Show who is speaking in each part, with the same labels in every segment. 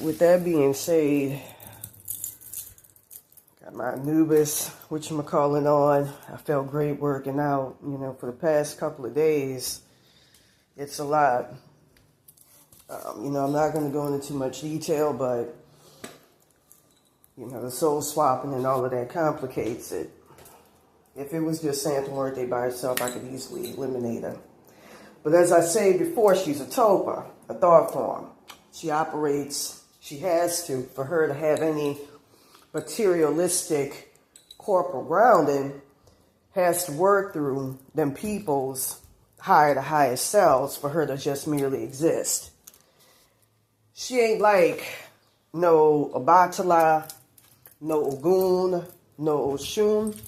Speaker 1: With that being said, got my Anubis, whatchamacallit on. I felt great working out, for the past couple of days. It's a lot. I'm not going to go into too much detail, but, the soul swapping and all of that complicates it. If it was just Santa Muerte by herself, I could easily eliminate her. But as I said before, she's a topa, a thought form. She operates, she has to, for her to have any materialistic corporal grounding, has to work through them people's higher to higher selves for her to just merely exist. She ain't like no Obatala, no Ogun, no Oshun,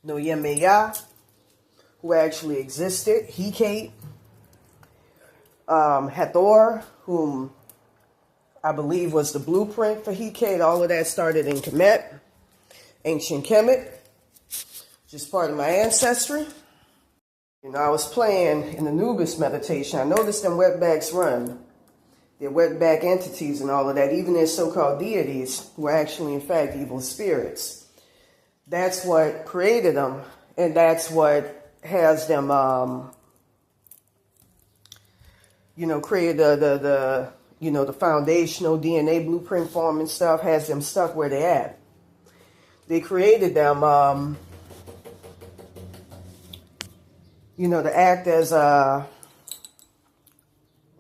Speaker 1: no Yemeya, who actually existed, Hecate, Hathor, whom I believe was the blueprint for Hecate. All of that started in Kemet, ancient Kemet, just part of my ancestry. I was playing in the Anubis meditation. I noticed them wetbacks run. They're wetback entities and all of that. Even their so-called deities were actually, in fact, evil spirits. That's what created them, and that's what has them, created the foundational DNA blueprint form and stuff, has them stuck where they at. They created them, to act as, what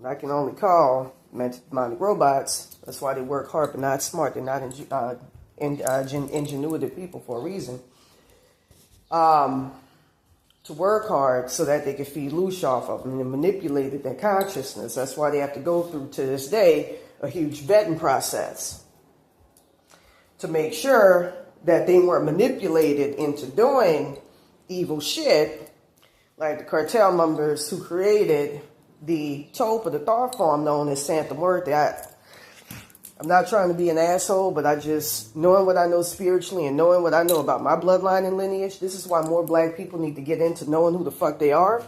Speaker 1: I can only call demonic robots. That's why they work hard but not smart. They're not ingenuitive people for a reason. To work hard so that they can feed loose off of them and manipulate their consciousness. That's why they have to go through, to this day, a huge vetting process to make sure that they weren't manipulated into doing evil shit like the cartel members who created the topa, the thought form known as Santa Muerte. I'm not trying to be an asshole, but I just, knowing what I know spiritually and knowing what I know about my bloodline and lineage, this is why more black people need to get into knowing who the fuck they are.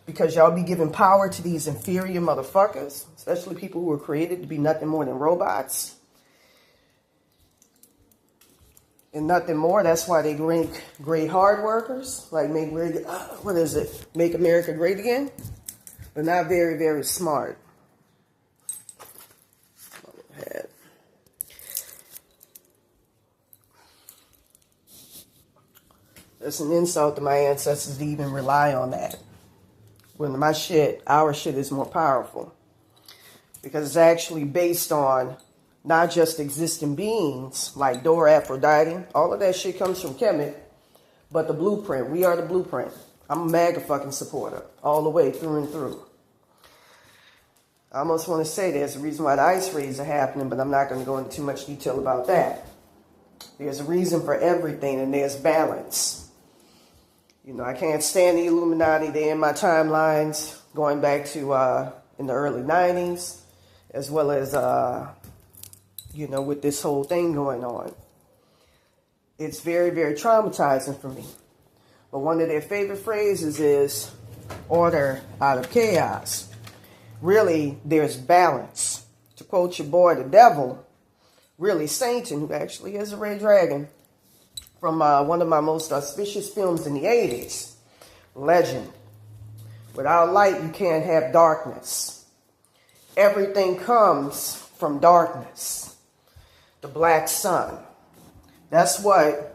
Speaker 1: Because y'all be giving power to these inferior motherfuckers, especially people who were created to be nothing more than robots. And nothing more. That's why they rank great hard workers. Like, make America great again? But not very, very smart. It's an insult to my ancestors to even rely on that. When our shit is more powerful. Because it's actually based on not just existing beings like Dora, Aphrodite. All of that shit comes from Kemet. But the blueprint. We are the blueprint. I'm a MAGA fucking supporter. All the way through and through. I almost want to say there's a reason why the ice raids are happening, but I'm not going to go into too much detail about that. There's a reason for everything, and there's balance. I can't stand the Illuminati. They're in my timelines, going back to in the early 90s, as well as, with this whole thing going on. It's very, very traumatizing for me. But one of their favorite phrases is order out of chaos. Really, there's balance. To quote your boy, the devil, really Satan, who actually is a red dragon, from one of my most auspicious films in the 80s, Legend. Without light, you can't have darkness. Everything comes from darkness. The black sun. That's what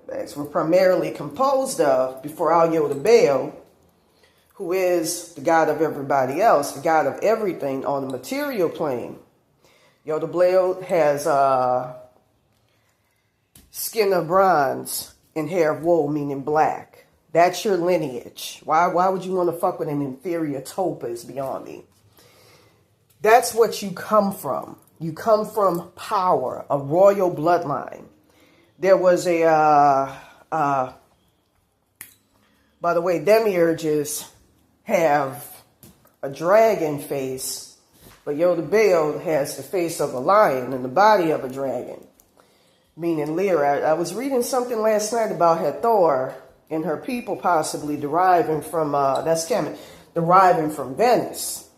Speaker 1: we're primarily composed of before Al-Yoda Baal, who is the God of everybody else, the God of everything on the material plane. Yoda Baal has skin of bronze and hair of wool, meaning black. That's your lineage. Why would you want to fuck with an inferior topa is beyond me. That's what you come from. You come from power, a royal bloodline. There was by the way, demiurges have a dragon face, but Yoda Baal has the face of a lion and the body of a dragon, meaning Lyra. I was reading something last night about Hathor and her people possibly deriving from, deriving from Venus.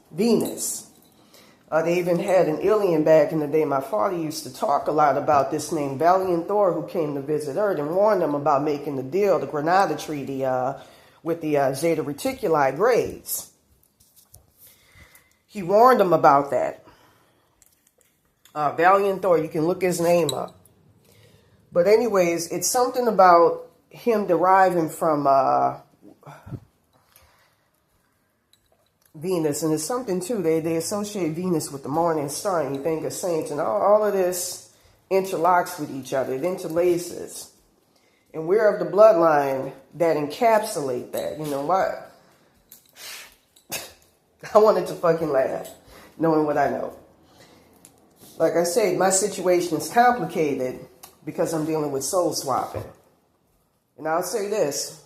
Speaker 1: They even had an alien back in the day. My father used to talk a lot about this named Valiant Thor, who came to visit Earth and warned them about making the deal, the Granada Treaty, with the Zeta Reticuli grades. He warned them about that. Valiant Thor, you can look his name up. But anyways, it's something about him deriving from Venus, and it's something too, they associate Venus with the morning star, and you think of saints, and all of this interlocks with each other, it interlaces. And we're of the bloodline that encapsulate that. You know what? I wanted to fucking laugh, knowing what I know. Like I said, my situation is complicated because I'm dealing with soul swapping. And I'll say this.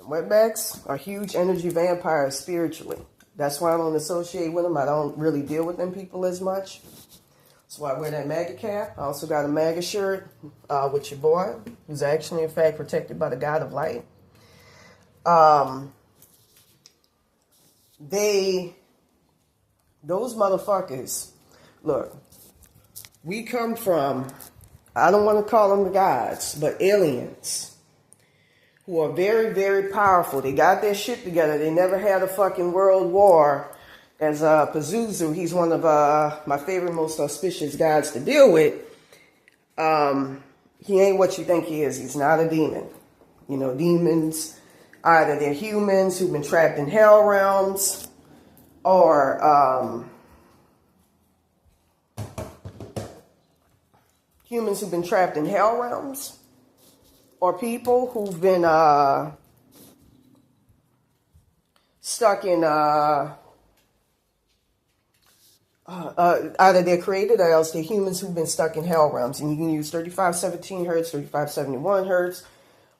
Speaker 1: Wetbacks are huge energy vampires spiritually. That's why I don't associate with them. I don't really deal with them people as much. That's why I wear that MAGA cap. I also got a MAGA shirt with your boy, who's actually, in fact, protected by the God of Light. Those motherfuckers, look, we come from, I don't want to call them the gods, but aliens who are very, very powerful. They got their shit together. They never had a fucking world war. As Pazuzu, he's one of my favorite, most auspicious gods to deal with. He ain't what you think he is. He's not a demon. You know, demons, either they're humans who've been trapped in hell realms, or humans who've been trapped in hell realms, or people who've been stuck in either they're created or else they're humans who've been stuck in hell realms. And you can use 3517 hertz, 3571 hertz,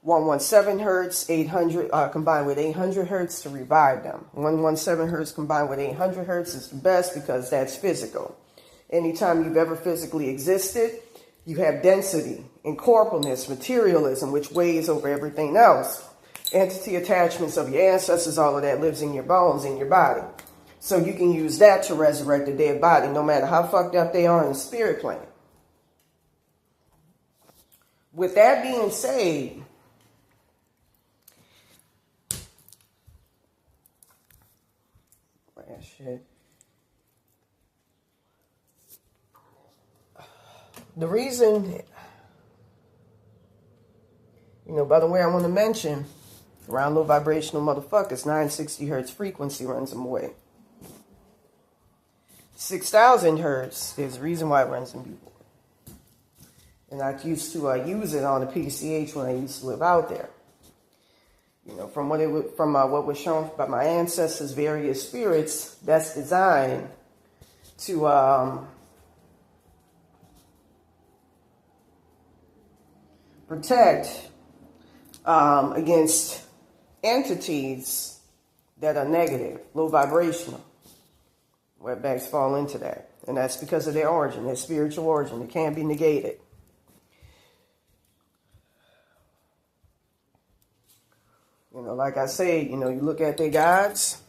Speaker 1: 117 hertz, 800 combined with 800 hertz to revive them. 117 hertz combined with 800 hertz is the best because that's physical. Anytime you've ever physically existed, you have density, incorporealness, materialism, which weighs over everything else. Entity attachments of your ancestors, all of that lives in your bones, in your body. So you can use that to resurrect a dead body, no matter how fucked up they are in the spirit plane. With that being said, the reason, you know, by the way, I want to mention, around low vibrational motherfuckers, 960 hertz frequency runs them away. 6,000 hertz, there's a reason why it runs them people. And I used to use it on the PCH when I used to live out there. You know, from what was shown by my ancestors, various spirits, that's designed to protect against entities that are negative, low vibrational. Wetbacks fall into that. And that's because of their origin, their spiritual origin. It can't be negated. You know, like I say, you know, you look at their gods,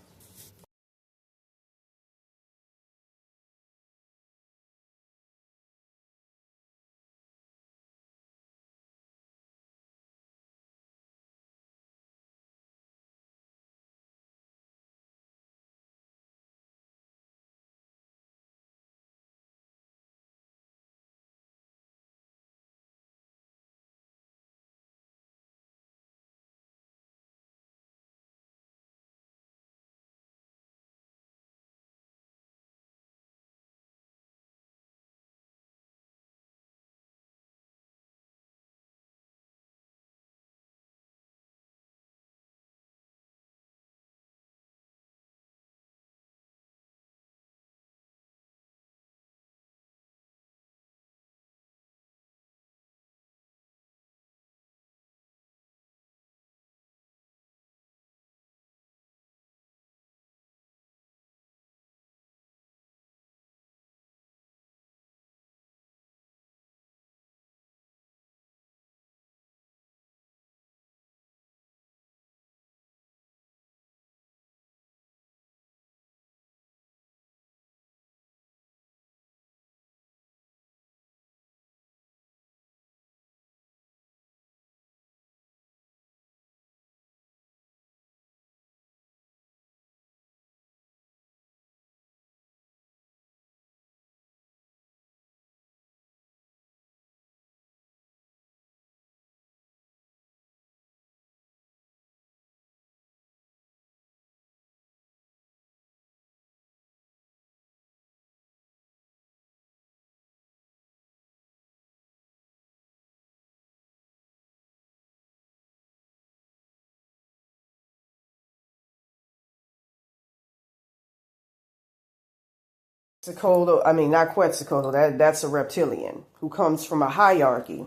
Speaker 1: Quetzalcoatl, I mean, not Quetzalcoatl, that's a reptilian who comes from a hierarchy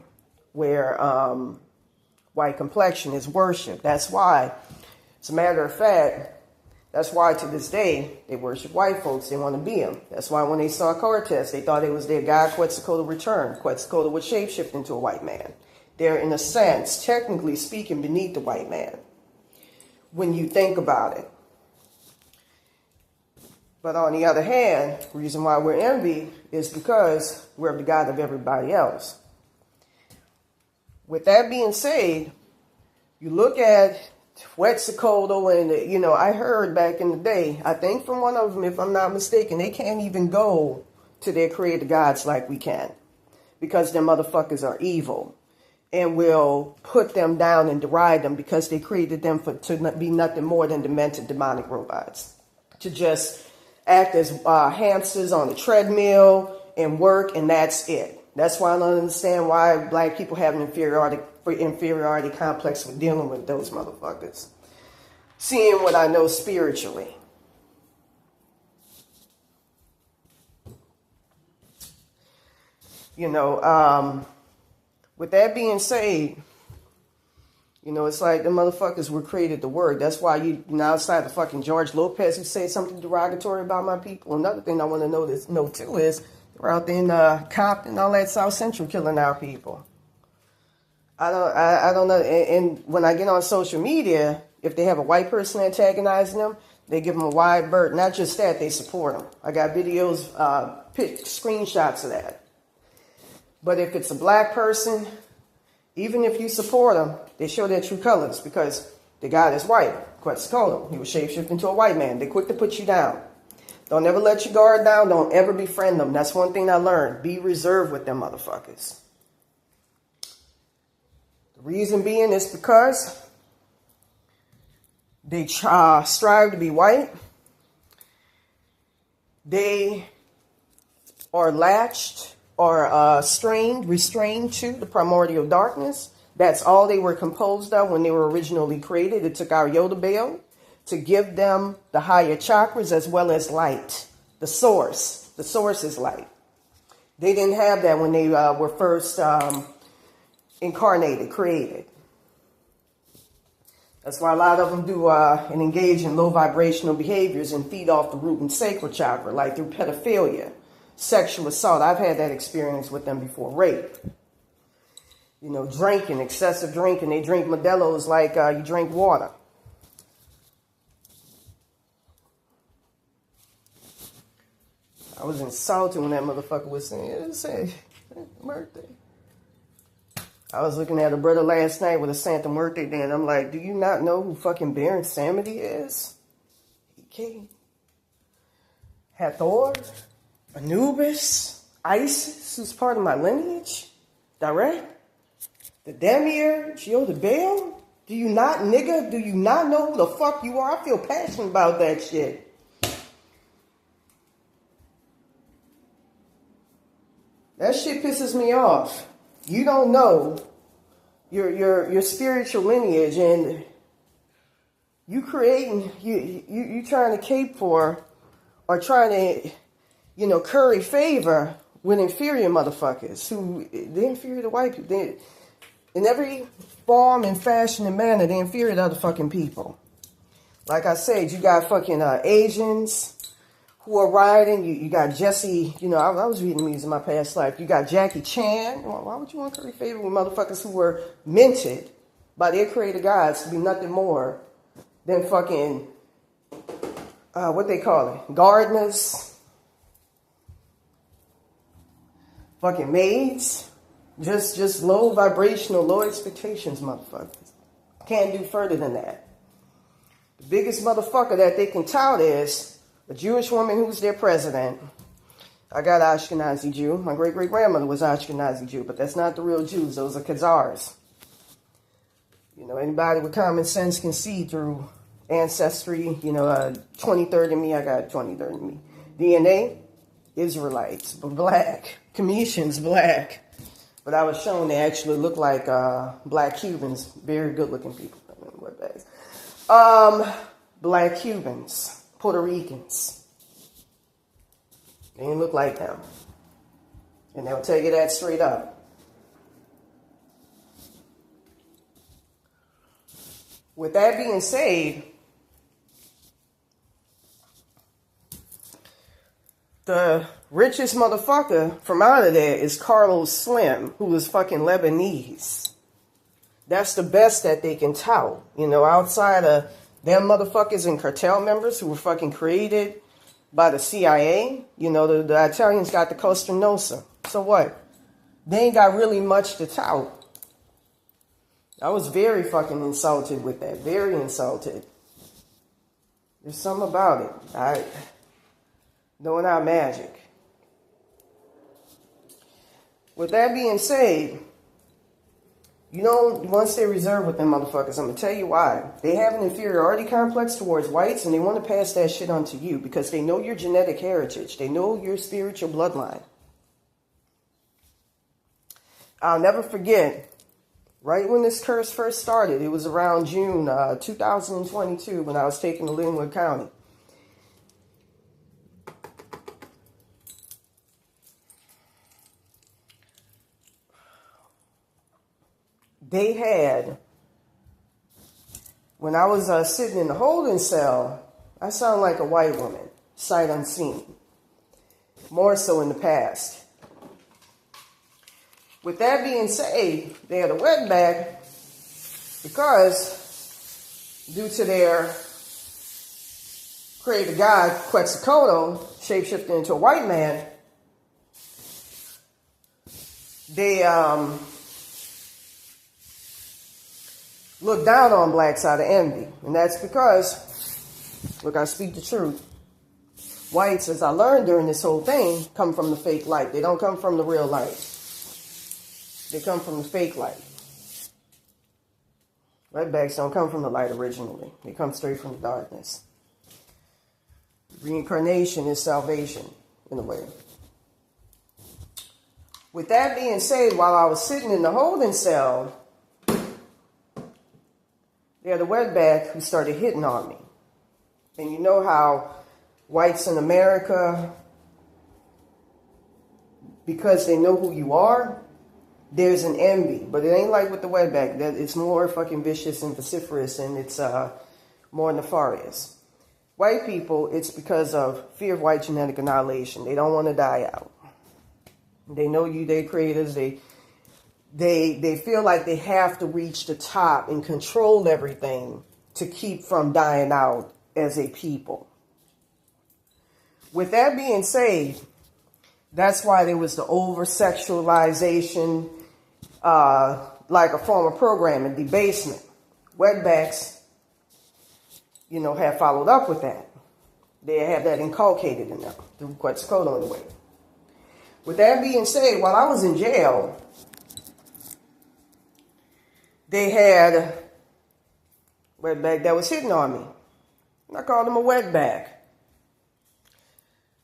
Speaker 1: where white complexion is worshipped. That's why, as a matter of fact, that's why to this day they worship white folks. They want to be them. That's why when they saw Cortez, they thought it was their god Quetzalcoatl returned. Quetzalcoatl would shapeshift into a white man. They're, in a sense, technically speaking, beneath the white man when you think about it. But on the other hand, the reason why we're envied is because we're the god of everybody else. With that being said, you look at Quetzalcoatl and, I heard back in the day, I think from one of them, if I'm not mistaken, they can't even go to their creator gods like we can because them motherfuckers are evil and will put them down and deride them because they created them to be nothing more than demented demonic robots. To just act as hamsters on a treadmill and work, and that's it. That's why I don't understand why black people have an inferiority complex with dealing with those motherfuckers. Seeing what I know spiritually. With that being said, it's like the motherfuckers were created to work. That's why outside the fucking George Lopez who say something derogatory about my people. Another thing I want to know too is they're out there in Compton, all that South Central killing our people. I don't know. And when I get on social media, if they have a white person antagonizing them, they give them a wide berth. Not just that, they support them. I got videos, screenshots of that. But if it's a black person, even if you support them, they show their true colors because the god is white. Quetzalcoatl, he was shapeshift into a white man. They're quick to put you down. Don't ever let your guard down. Don't ever befriend them. That's one thing I learned. Be reserved with them motherfuckers. The reason being is because they strive to be white. They are latched or restrained to the primordial darkness. That's all they were composed of when they were originally created. It took our Yoda Bale to give them the higher chakras as well as light. The source. The source is light. They didn't have that when they were first incarnated, created. That's why a lot of them do and engage in low vibrational behaviors and feed off the root and sacral chakra, like through pedophilia, sexual assault. I've had that experience with them before. Rape. Drinking, excessive drinking. They drink Modelo's like you drink water. I was insulted when that motherfucker was saying, it's a birthday. I was looking at a brother last night with a Santa Muerte day, and I'm like, do you not know who fucking Baron Samedi is? He Hathor, Anubis, Isis, who's part of my lineage, direct, the demiurge, the Baal. Do you not, nigga? Do you not know who the fuck you are? I feel passionate about that shit. That shit pisses me off. You don't know your spiritual lineage, and you creating you trying to cape for or trying to curry favor with inferior motherfuckers who they're inferior to white people. They, in every form and fashion and manner, they're inferior to other fucking people. Like I said, you got fucking Asians who are riding. You got Jesse, I was Vietnamese in my past life. You got Jackie Chan. Why would you want to curry favor with motherfuckers who were minted by their creator gods to be nothing more than fucking, what they call it, gardeners, fucking maids, just low vibrational, low expectations motherfuckers. Can't do further than that. The biggest motherfucker that they can tout is a Jewish woman who was their president. I got Ashkenazi Jew. My great-great-grandmother was Ashkenazi Jew, but that's not the real Jews. Those are Khazars. Anybody with common sense can see through ancestry. 23andMe, I got 23andMe. DNA, Israelites, but black. Commissions, black. But I was shown they actually look like black Cubans. Very good-looking people. I don't know what that is. Black Cubans. Puerto Ricans. They ain't look like them. And they'll tell you that straight up. With that being said, the richest motherfucker from out of there is Carlos Slim, who is fucking Lebanese. That's the best that they can tout. You know, outside of them motherfuckers and cartel members who were fucking created by the CIA. You know, the Italians got the Costa Nostra. So what? They ain't got really much to tout. I was very fucking insulted with that. Very insulted. There's something about it. Knowing our magic. With that being said, you know, once they reserve with them motherfuckers, I'm going to tell you why. They have an inferiority complex towards whites, and they want to pass that shit on to you because they know your genetic heritage. They know your spiritual bloodline. I'll never forget, right when this curse first started, it was around June 2022 when I was taking to Linwood County. They had, when I was sitting in the holding cell, I sound like a white woman, sight unseen. More so in the past. With that being said, they had a wetback because due to their creator god, Quetzalcoatl, shapeshifting into a white man, they look down on blacks out of envy. And that's because, look, I speak the truth. Whites, as I learned during this whole thing, come from the fake light. They don't come from the real light. They come from the fake light. Redbacks don't come from the light originally. They come straight from the darkness. Reincarnation is salvation, in a way. With that being said, while I was sitting in the holding cell, they had a wetback who started hitting on me. And you know how whites in America, because they know who you are, there's an envy. But it ain't like with the wetback. It's more fucking vicious and vociferous, and it's more nefarious. White people, it's because of fear of white genetic annihilation. They don't want to die out. They know you, they creators, they feel like they have to reach the top and control everything to keep from dying out as a people. With that being said, that's why there was the over-sexualization, like a form of programming, debasement. Wetbacks, you know, have followed up with that. They have that inculcated in them through Quetzalcoatl in a way. With that being said, while I was in jail, they had a wetback that was hitting on me. And I called him a wetback.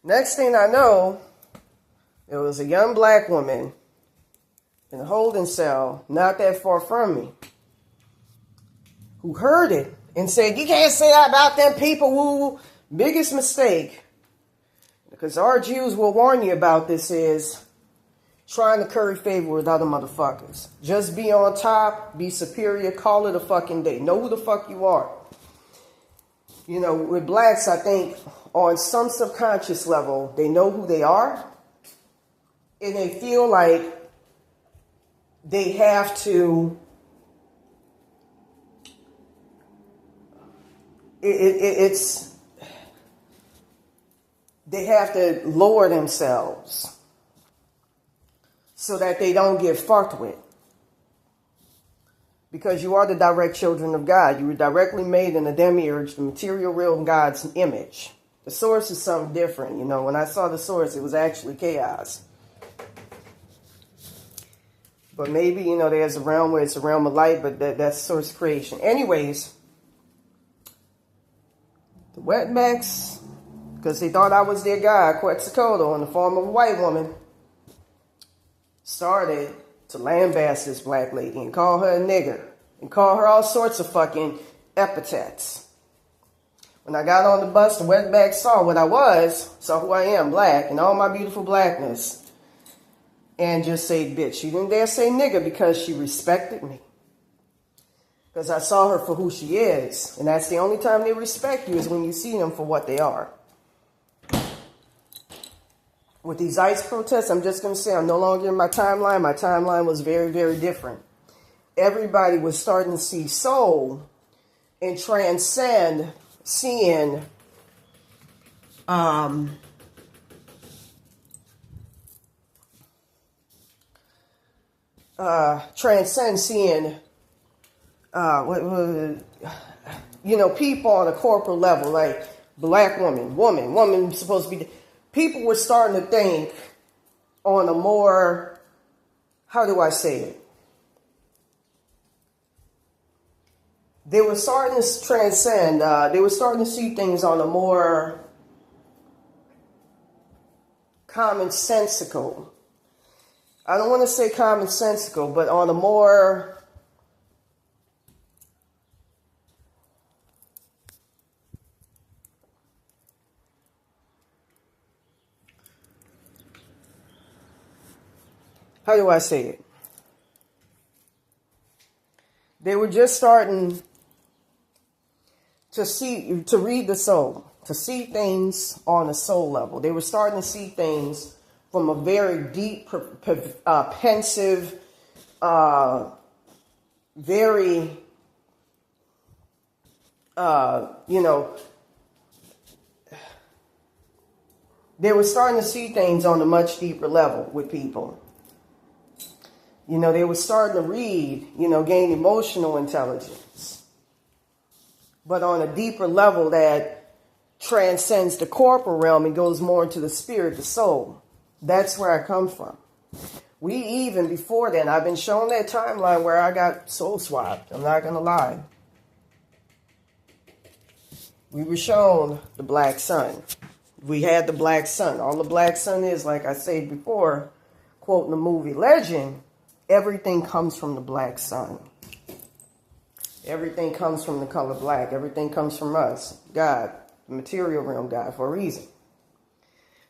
Speaker 1: Next thing I know, there was a young black woman in a holding cell not that far from me who heard it and said, "You can't say that about them people, woo." Biggest mistake, because our Jews will warn you about this, is trying to curry favor with other motherfuckers. Just be on top, be superior, call it a fucking day. Know who the fuck you are. You know, with blacks, I think on some subconscious level, they know who they are. And they feel like they have to, they have to lower themselves so that they don't get fucked with. Because you are the direct children of God. You were directly made in the demiurge, the material realm God's image. The source is something different. You know, when I saw the source, it was actually chaos. But maybe, you know, there's a realm where it's a realm of light, but that's source creation. Anyways, the wetbacks, because they thought I was their God, Quetzalcoatl, in the form of a white woman, started to lambast this black lady and call her a nigger and call her all sorts of fucking epithets. When I got on the bus, the wetback saw what I was, saw who I am, black, and all my beautiful blackness, and just say, bitch. She didn't dare say nigga because she respected me. Because I saw her for who she is. And that's the only time they respect you is when you see them for what they are. With these ICE protests, I'm just going to say I'm no longer in my timeline. My timeline was very, very different. Everybody was starting to see soul and transcend seeing people on a corporal level, like black woman supposed to be. People were starting to think on a more, how do I say it? They were starting to transcend. They were starting to see things on a more commonsensical. I don't want to say commonsensical, but on a more how do I say it? They were just starting to read the soul, to see things on a soul level. They were starting to see things from a very deep, pensive, very, they were starting to see things on a much deeper level with people. They were starting to read, gain emotional intelligence. But on a deeper level that transcends the corporal realm and goes more into the spirit, the soul. That's where I come from. We even before then, I've been shown that timeline where I got soul swapped. I'm not going to lie. We were shown the black sun. We had the black sun. All the black sun is, like I said before, quoting the movie Legend, everything comes from the black sun. Everything comes from the color black. Everything comes from us, God, the material realm God, for a reason.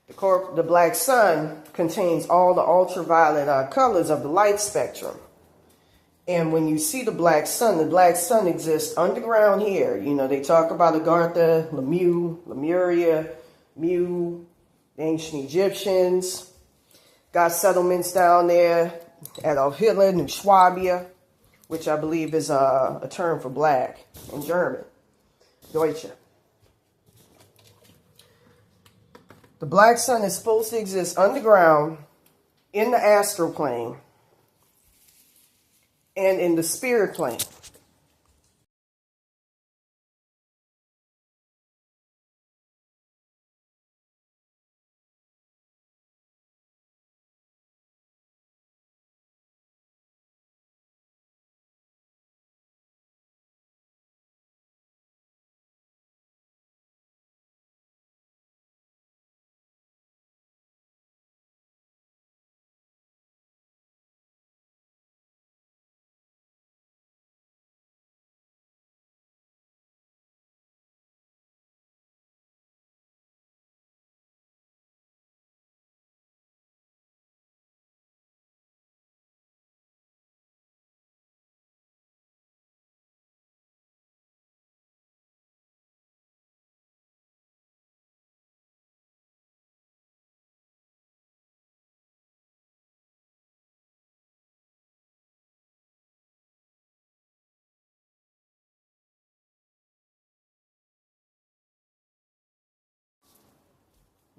Speaker 1: The black sun contains all the ultraviolet colors of the light spectrum. And when you see the black sun exists underground here. They talk about Agartha, Lemuria, Mu, the ancient Egyptians. Got settlements down there at Hitler, New Swabia, which I believe is a term for black in German, Deutsche. The black sun is supposed to exist underground, in the astral plane, and in the spirit plane.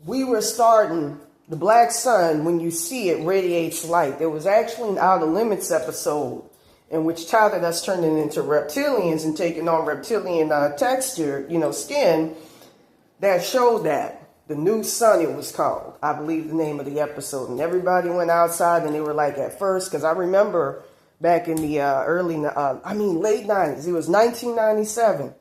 Speaker 1: We were starting, the black sun, when you see it, radiates light. There was actually an Outer Limits episode in which touted us turning into reptilians and taking on reptilian texture, skin, that showed that. The New Sun, it was called. I believe the name of the episode. And everybody went outside and they were like, at first, because I remember back in the late 90s, it was 1997.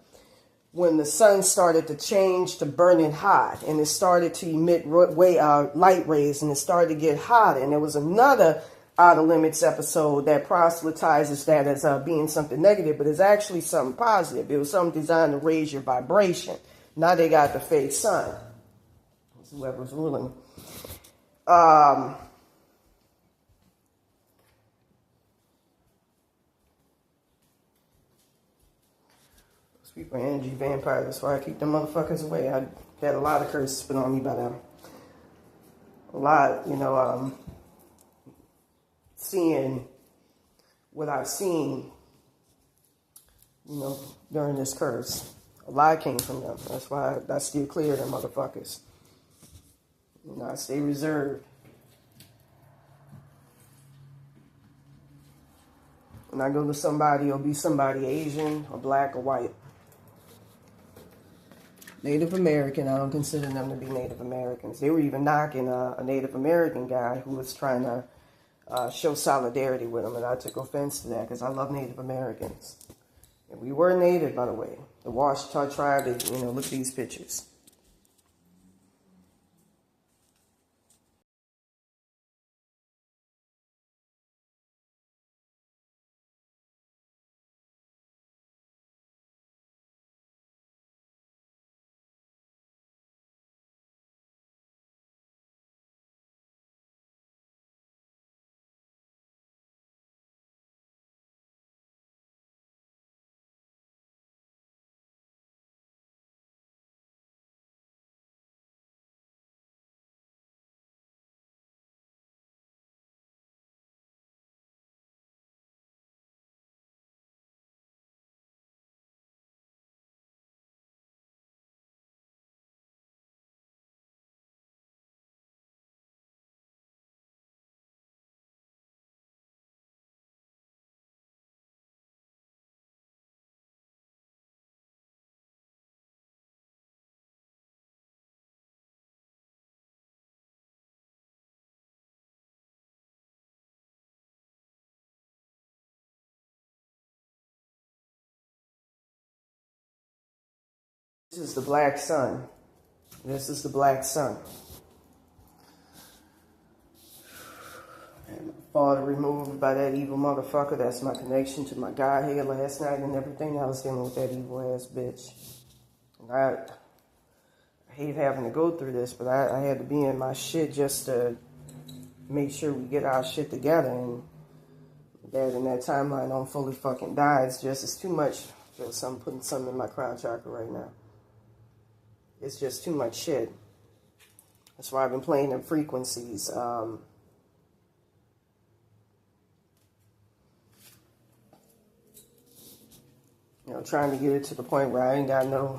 Speaker 1: When the sun started to change to burning hot, and it started to emit light rays, and it started to get hot. And there was another Outer Limits episode that proselytizes that as being something negative, but it's actually something positive. It was something designed to raise your vibration, Now they got the fake sun. That's whoever's ruling. People are energy vampires. That's why I keep them motherfuckers away. I had a lot of curses put on me by them. A lot, you know, seeing what I've seen, you know, during this curse. A lot came from them. That's why I steer clear of them motherfuckers. You know, I stay reserved. When I go to somebody, it'll be somebody Asian or black or white. Native American, I don't consider them to be Native Americans. They were even knocking a Native American guy who was trying to show solidarity with him, and I took offense to that because I love Native Americans. And we were Native, by the way. The Washita tribe, you know, look at these pictures. This is the black sun. This is the black sun. And my father removed by that evil motherfucker. That's my connection to my God here last night and everything. I was dealing with that evil ass bitch. And I hate having to go through this, but I had to be in my shit just to make sure we get our shit together. And that in that timeline don't fully fucking die. It's too much. I feel something putting something in my crown chakra right now. It's just too much shit. That's why I've been playing in frequencies. You know, trying to get it to the point where I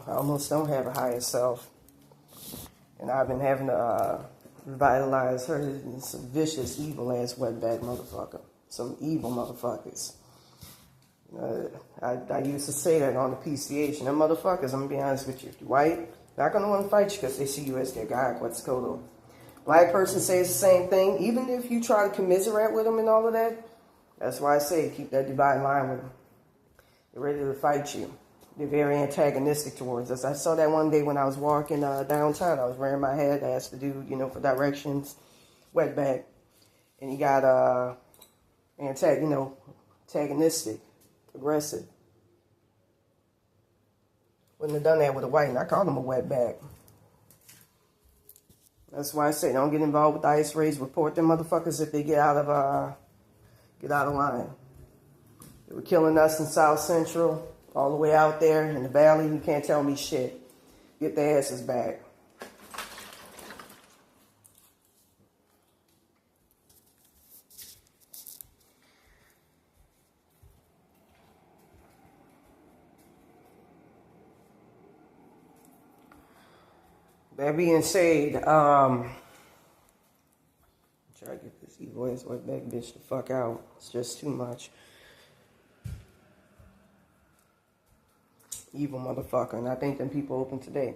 Speaker 1: almost don't have a higher self. And I've been having to revitalize her in some vicious, evil-ass wetback motherfucker. Some evil motherfuckers. I used to say that on the PCH, and them motherfuckers, I'm going to be honest with you, white, not going to want to fight you because they see you as their guy, Quetzalcoatl. Black person says the same thing, even if you try to commiserate with them and all of that. That's why I say keep that divine line with them. They're ready to fight you. They're very antagonistic towards us. I saw that one day when I was walking downtown. I was wearing my hat. I asked the dude, you know, for directions, wetback. And he got antagonistic, aggressive. Wouldn't have done that with a white, and I called him a wetback. That's why I say don't get involved with the ice raids. Report them motherfuckers if they get out of line. They were killing us in South Central, all the way out there in the valley. You can't tell me shit. Get their asses back. That being said, try to get this evil ass wetback bitch the fuck out. It's just too much. Evil motherfucker, and I think them people open today.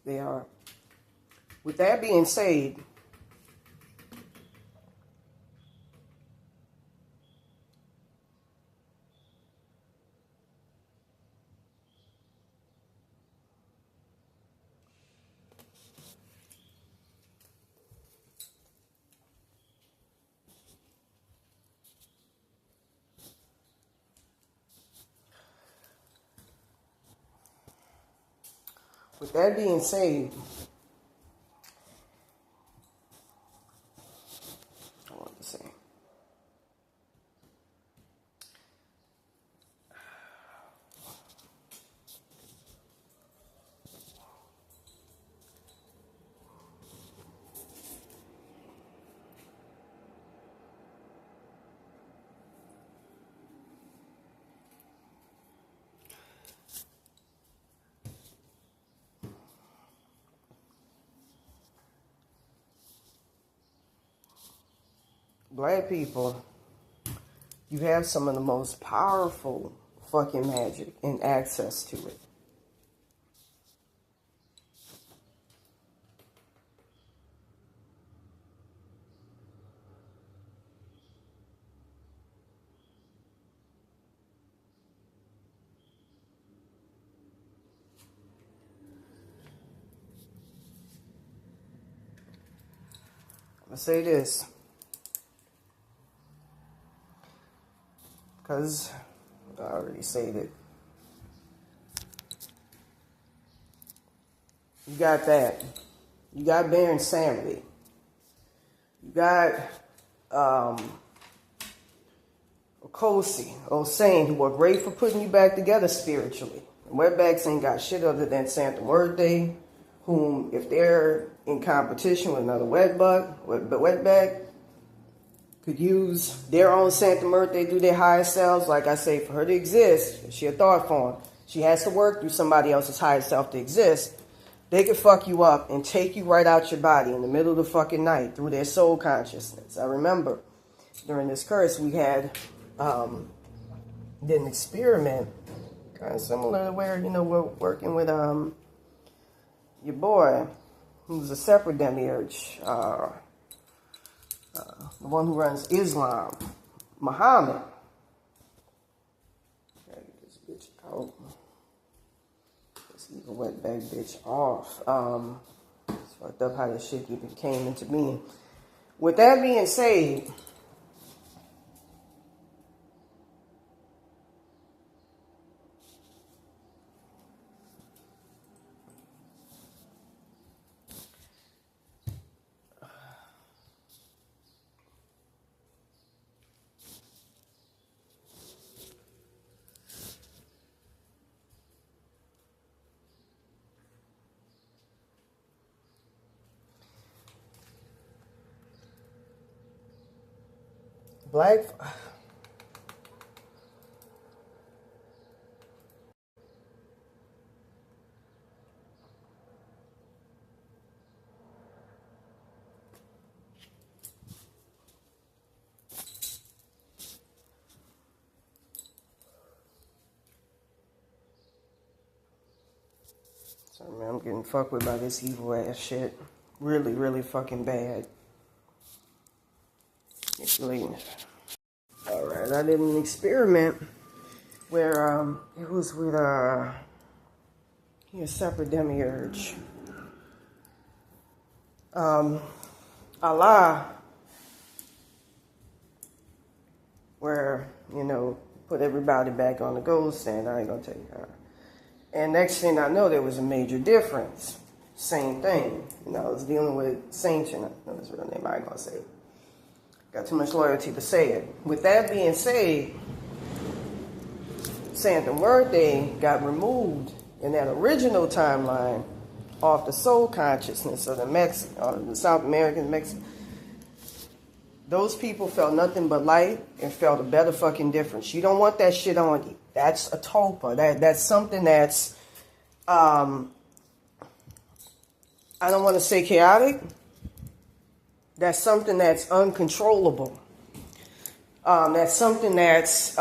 Speaker 1: They are. With that being said, With that being said, I want to say, black people, you have some of the most powerful fucking magic and access to it. I'm gonna say this, because I already said it. You got that. You got bare insanity. You got Okosi, Osane, who are great for putting you back together spiritually. Wetbacks ain't got shit other than Santa Muerte, whom, if they're in competition with another wetback, could use their own Santa Muerte, do their higher selves. Like I say, for her to exist, she a thought form. She has to work through somebody else's higher self to exist. They could fuck you up and take you right out your body in the middle of the fucking night through their soul consciousness. I remember during this curse we had did an experiment, kind of similar to where, you know, we're working with your boy, who's a separate demiurge, the one who runs Islam, Muhammad. Gotta get this bitch out. Let's leave a wetback bitch off. It's fucked up how this shit even came into being. With that being said, black, sorry man, I'm getting fucked with by this evil ass shit. Really, really fucking bad. It's late. Alright, I did an experiment where it was with a separate demiurge. Allah, where, you know, put everybody back on the gold stand. I ain't gonna tell you how. And next thing I know, there was a major difference. Same thing. You know, I was dealing with Saint, I don't know his real name, I ain't gonna say it. Got too much loyalty to say it. With that being said, Santa Muerte got removed in that original timeline off the soul consciousness of the South American Mexican. Those people felt nothing but light and felt a better fucking difference. You don't want that shit on you. That's a tulpa. That's something that's, I don't want to say chaotic. That's something that's uncontrollable. That's something that's,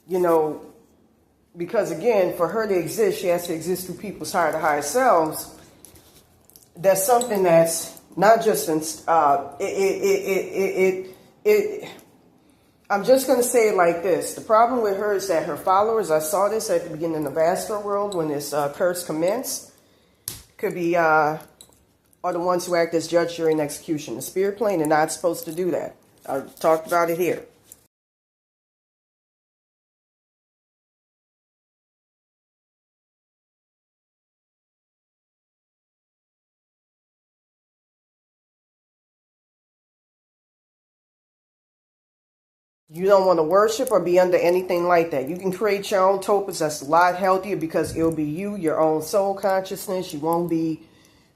Speaker 1: you know, because again, for her to exist, she has to exist through people's higher to higher selves. That's something that's not just, I'm just going to say it like this. The problem with her is that her followers, I saw this at the beginning of Astro World when this curse commenced, could be, are the ones who act as judge, jury, and execution. The spirit plane are not supposed to do that. I talked about it here. You don't want to worship or be under anything like that. You can create your own topos. That's a lot healthier because it'll be you, your own soul consciousness. You won't be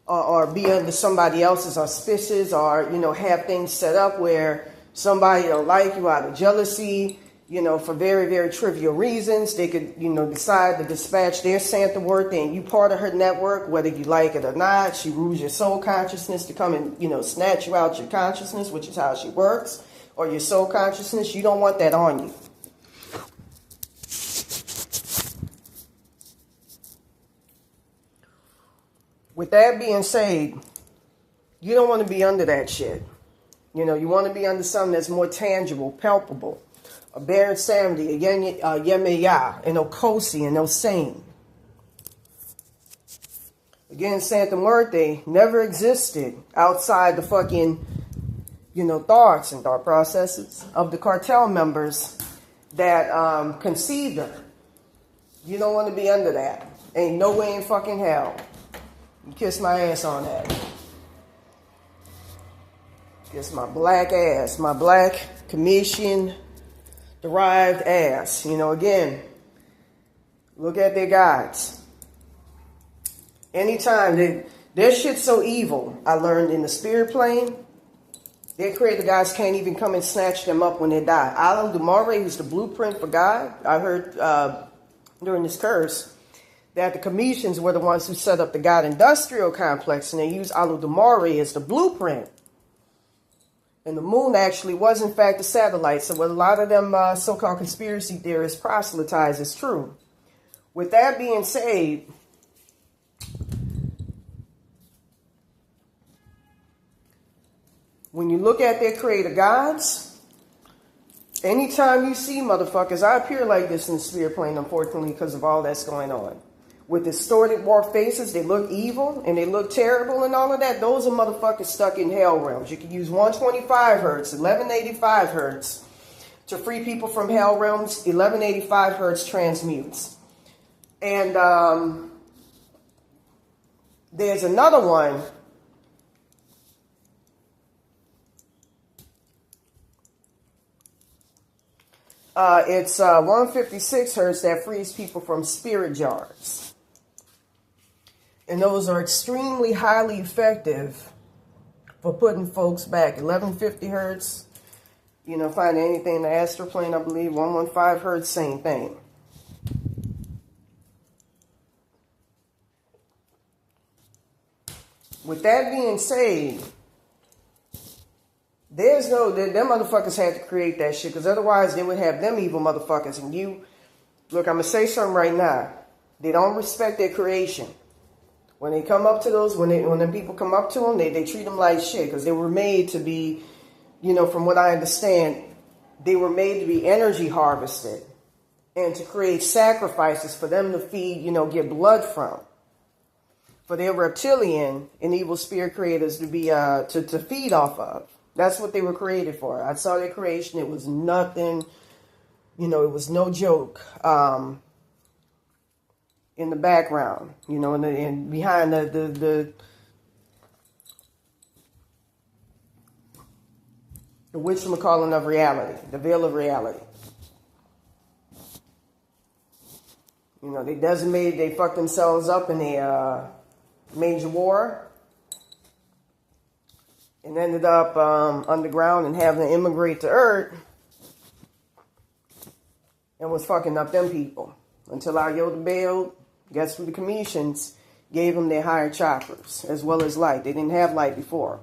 Speaker 1: or be under somebody else's auspices or, have things set up where somebody don't like you out of jealousy, for very, very trivial reasons. They could, decide to dispatch their Santa worth and you part of her network, whether you like it or not. She rules your soul consciousness to come and, snatch you out your consciousness, which is how she works, or your soul consciousness. You don't want that on you. With that being said, you don't want to be under that shit. You want to be under something that's more tangible, palpable. A Baron Samedi, a Yemeya, an Okosi, and Osane. Again, Santa Muerte never existed outside the fucking, thoughts and thought processes of the cartel members that conceived her. You don't want to be under that. Ain't no way in fucking hell. You kiss my ass on that. Kiss my black ass, my black commission derived ass. Again, look at their gods. Anytime their shit's so evil, I learned in the spirit plane, their creator gods can't even come and snatch them up when they die. Illuminati, who's the blueprint for God, I heard during this curse that the Commissions were the ones who set up the God industrial complex, and they used Illuminati as the blueprint. And the moon actually was, in fact, a satellite. So what a lot of them so-called conspiracy theorists proselytize is true. With that being said, when you look at their creator gods, anytime you see motherfuckers, I appear like this in the spirit plane, unfortunately, because of all that's going on. With distorted, warped faces, they look evil and they look terrible and all of that. Those are motherfuckers stuck in hell realms. You can use 125 hertz, 1185 hertz to free people from hell realms. 1185 hertz transmutes. And there's another one. It's 156 hertz that frees people from spirit jars. And those are extremely highly effective for putting folks back. 1150 hertz, find anything in the astral plane, I believe. 115 hertz, same thing. With that being said, them motherfuckers had to create that shit, because otherwise they would have them evil motherfuckers. And look, I'm going to say something right now. They don't respect their creation. When they come up to those, when the people come up to them, they treat them like shit, because they were made to be, from what I understand, they were made to be energy harvested and to create sacrifices for them to feed, get blood from. For their reptilian and evil spirit creators to be, to feed off of. That's what they were created for. I saw their creation. It was nothing, it was no joke. In the background, and behind the whatchamacallit of reality, the veil of reality. They fucked themselves up in a major war and ended up underground and having to immigrate to Earth and was fucking up them people until our Yoda bailed. Guess who the Commissions gave them their higher chakras, as well as light. They didn't have light before.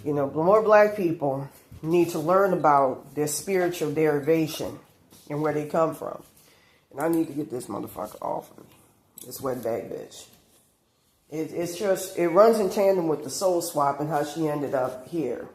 Speaker 1: More black people need to learn about their spiritual derivation and where they come from. And I need to get this motherfucker off of me. This wetback bitch. It runs in tandem with the soul swap and how she ended up here.